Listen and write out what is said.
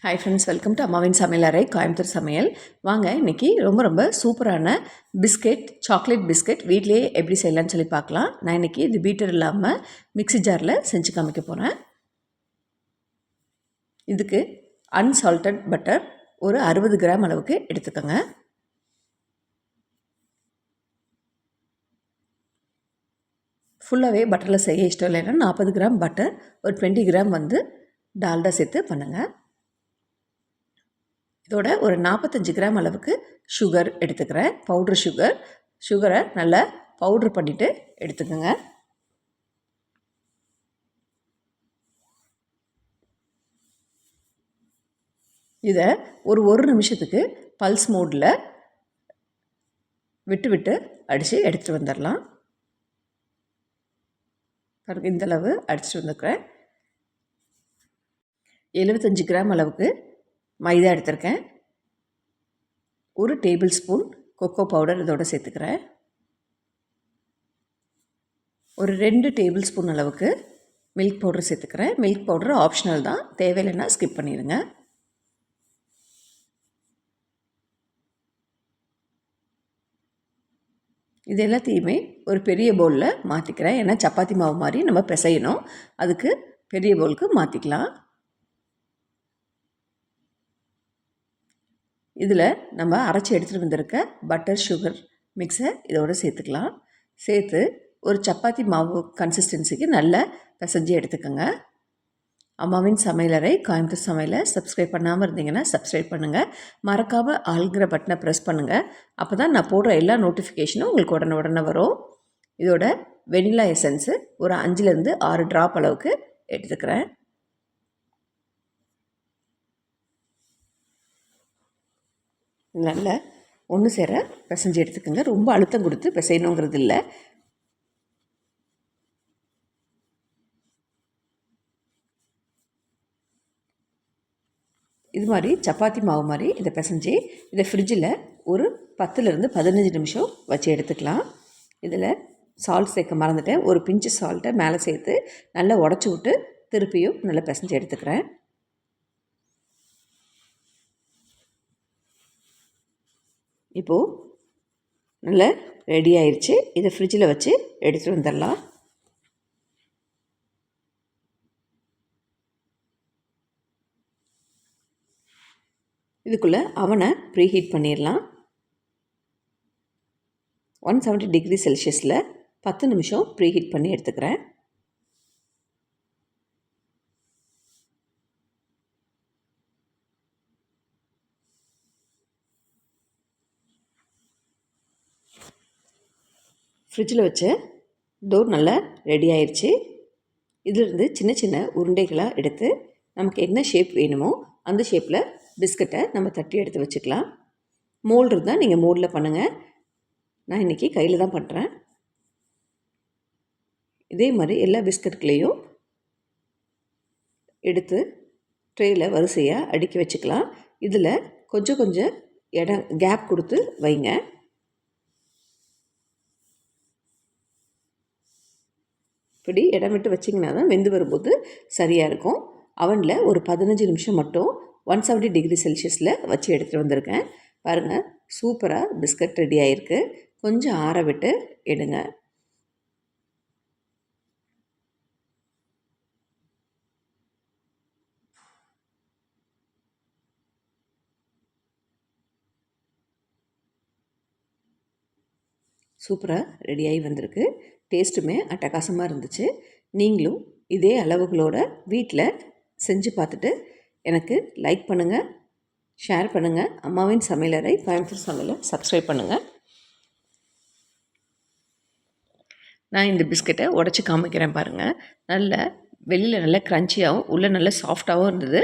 Hi friends, welcome to அம்மாவின் சமையலறை கோயம்புத்தூர் சமையல். வாங்க இன்றைக்கி ரொம்ப சூப்பரான பிஸ்கெட், சாக்லேட் பிஸ்கெட் வீட்டிலேயே எப்படி செய்யலான்னு சொல்லி பார்க்கலாம். நான் இன்றைக்கி இது பீட்டர் இல்லாமல் மிக்ஸி ஜாரில் செஞ்சு காமிக்க போகிறேன். இதுக்கு அன்சால்டட் பட்டர் ஒரு 60 கிராம் அளவுக்கு எடுத்துக்கோங்க. ஃபுல்லாகவே பட்டரில் செய்ய இஷ்டம் இல்லைன்னா 40 கிராம் பட்டர், ஒரு 20 கிராம் டால்டா சேர்த்து பண்ணுங்கள். இதோட ஒரு 45 கிராம் அளவுக்கு சுகர் எடுத்துக்கிறேன், பவுட்ரு சுகர். சுகரை நல்லா பவுட்ரு பண்ணிவிட்டு எடுத்துக்கோங்க. இதை ஒரு நிமிஷத்துக்கு பல்ஸ் மோடில் விட்டு அடித்து எடுத்துகிட்டு வந்துடலாம். இந்தளவு அடிச்சுட்டு வந்துக்கிறேன். 75 கிராம் அளவுக்கு மைதா எடுத்திருக்கேன். ஒரு டேபிள் ஸ்பூன் கொக்கோ பவுடர் இதோடு சேர்த்துக்கிறேன். ஒரு 2 டேபிள் ஸ்பூன் அளவுக்கு மில்க் பவுடர் சேர்த்துக்கிறேன். மில்க் பவுடர் ஆப்ஷனல் தான், தேவையில்லைன்னா ஸ்கிப் பண்ணிடுங்க. இது எல்லாத்தையுமே ஒரு பெரிய பவுலில் மாற்றிக்கிறேன். ஏன்னா சப்பாத்தி மாவு மாதிரி நம்ம பிசையணும், அதுக்கு பெரிய பவுலுக்கு மாற்றிக்கலாம். இதில் நம்ம அரைச்சி எடுத்துகிட்டு வந்திருக்க பட்டர் சுகர் மிக்ஸை இதோடு சேர்த்துக்கலாம். சேர்த்து ஒரு சப்பாத்தி மாவு கன்சிஸ்டன்சிக்கு நல்லா பிசைஞ்சு எடுத்துக்கோங்க. அம்மாவின் சமையலறை கோயம்புத்தூர் சமையலை சப்ஸ்கிரைப் பண்ணாமல் இருந்தீங்கன்னா சப்ஸ்கிரைப் பண்ணுங்கள். மறக்காமல் ஆளுங்கிற பட்டனை ப்ரெஸ் பண்ணுங்கள். அப்போ தான் நான் போடுற எல்லா நோட்டிஃபிகேஷனும் உங்களுக்கு உடனே வரும். இதோட வெனிலா எசன்ஸு ஒரு 5லேருந்து 6 ட்ராப் அளவுக்கு எடுத்துக்கிறேன். நல்லா ஒன்று சேர பிசைஞ்சு எடுத்துக்கோங்க. ரொம்ப அழுத்தம் கொடுத்து பிசையணுங்கிறது இல்லை. இது மாதிரி சப்பாத்தி மாவு மாதிரி இதை பிசைஞ்சு இதை ஃப்ரிட்ஜில் ஒரு 10லேருந்து 15 நிமிஷம் வச்சு எடுத்துக்கலாம். இதில் சால்ட் சேர்க்க மறந்துட்டேன். ஒரு பிஞ்சு சால்ட்டை மேலே சேர்த்து நல்லா உடச்சி விட்டு திருப்பியும் நல்லா பிசைஞ்சு எடுத்துக்கிறேன். இப்போது நல்லா ரெடி ஆயிடுச்சு. இதை ஃப்ரிட்ஜில் வச்சு எடுத்துகிட்டு வந்துடலாம். இதுக்குள்ளே அவனை ப்ரீஹீட் பண்ணிடலாம். 170 டிகிரி செல்சியஸில் 10 நிமிஷம் ப்ரீஹீட் பண்ணி எடுத்துக்கிறேன். ஃப்ரிட்ஜில் வச்ச டோர் நல்லா ரெடி ஆயிடுச்சு. இதிலிருந்து சின்ன உருண்டைகளாக எடுத்து நமக்கு என்ன ஷேப் வேணுமோ அந்த ஷேப்பில் பிஸ்கட்டை நம்ம தட்டி எடுத்து வச்சுக்கலாம். மோல்டு இருந்தால் நீங்கள் மோல்டில் பண்ணுங்கள். நான் இன்றைக்கி கையில் தான் பண்ணுறேன். இதே மாதிரி எல்லா பிஸ்கட்களையும் எடுத்து ட்ரேயில் வரிசையாக அடுக்கி வச்சுக்கலாம். இதில் கொஞ்சம் இடம் கேப் கொடுத்து வைங்க. இப்படி இடம் விட்டு வச்சிங்கன்னா தான் வெந்து வரும்போது சரியாக இருக்கும். அவனில் ஒரு 15 நிமிஷம் மட்டும் 170 டிகிரி செல்சியஸில் வச்சு எடுத்துகிட்டு வந்திருக்கேன். பாருங்கள், சூப்பராக பிஸ்கட் ரெடி ஆகிருக்கு. கொஞ்சம் ஆற விட்டு எடுங்க. சூப்பராக ரெடியாகி வந்திருக்கு. டேஸ்ட்டுமே அட்டகாசமாக இருந்துச்சு. நீங்களும் இதே அளவுகளோட வீட்டில் செஞ்சு பார்த்துட்டு எனக்கு லைக் பண்ணுங்கள், ஷேர் பண்ணுங்கள். அம்மாவின் சமையலறை கோயம்புத்தூர் சமையலை சப்ஸ்கிரைப் பண்ணுங்கள். நான் இந்த பிஸ்கட்டை உடச்சி காமிக்கிறேன் பாருங்கள். நல்ல வெளியில் நல்லா க்ரன்ச்சியாகவும் உள்ளே நல்லா சாஃப்டாகவும் இருந்தது.